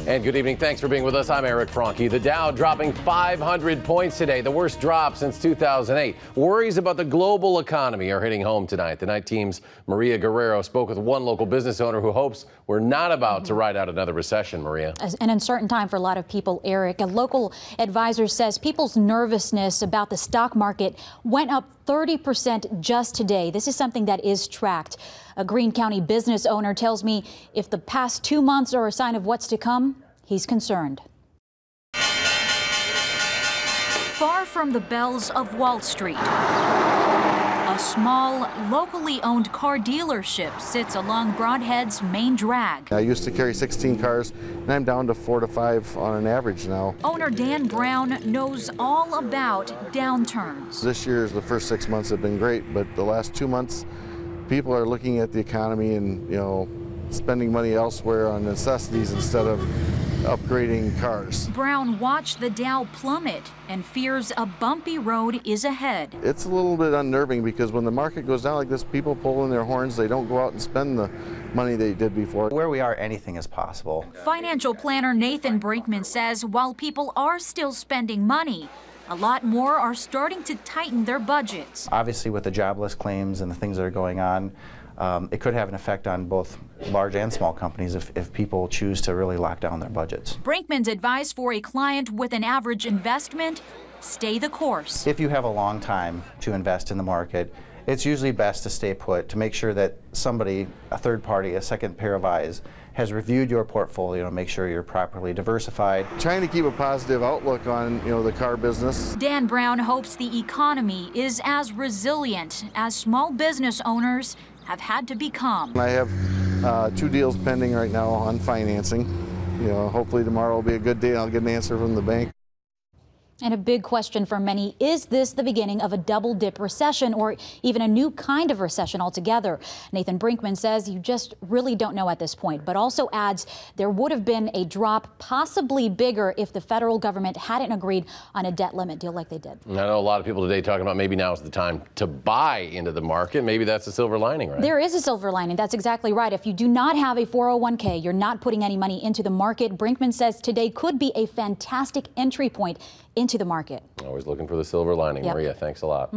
And good evening. Thanks for being with us. I'm Eric Franke. The Dow dropping 500 points today, the worst drop since 2008. Worries about the global economy are hitting home tonight. The night team's Maria Guerrero spoke with one local business owner who hopes we're not about to ride out another recession, Maria. An uncertain time for a lot of people, Eric. A local advisor says people's nervousness about the stock market went up 30% just today. This is something that is tracked. A Greene County business owner tells me if the past 2 months are a sign of what's to come, he's concerned. Far from the bells of Wall Street, a small, locally owned car dealership sits along Brodhead's main drag. I used to carry 16 cars, and I'm down to 4 to 5 on an average now. Owner Dan Brown knows all about downturns. This year, the first 6 months have been great, but the last 2 months, people are looking at the economy and, spending money elsewhere on necessities instead of upgrading cars. Brown watched the Dow plummet and fears a bumpy road is ahead. It's a little bit unnerving because when the market goes down like this, people pull in their horns. They don't go out and spend the money they did before. Where we are, anything is possible. Financial planner Nathan Brinkman says while people are still spending money, a lot more are starting to tighten their budgets. Obviously, with the jobless claims and the things that are going on, it could have an effect on both large and small companies if people choose to really lock down their budgets. Brinkman's advice for a client with an average investment: stay the course. If you have a long time to invest in the market, it's usually best to stay put, to make sure that somebody, a third party, a second pair of eyes, has reviewed your portfolio to make sure you're properly diversified. Trying to keep a positive outlook on, the car business. Dan Brown hopes the economy is as resilient as small business owners have had to become. I have 2 deals pending right now on financing. Hopefully tomorrow will be a good day and I'll get an answer from the bank. And a big question for many, is this the beginning of a double-dip recession or even a new kind of recession altogether? Nathan Brinkman says you just really don't know at this point, but also adds there would have been a drop possibly bigger if the federal government hadn't agreed on a debt limit deal like they did. I know a lot of people today talking about maybe now is the time to buy into the market. Maybe that's a silver lining, right? There is a silver lining. That's exactly right. If you do not have a 401k, you're not putting any money into the market. Brinkman says today could be a fantastic entry point into the market. Always looking for the silver lining. Yep. Maria, thanks a lot.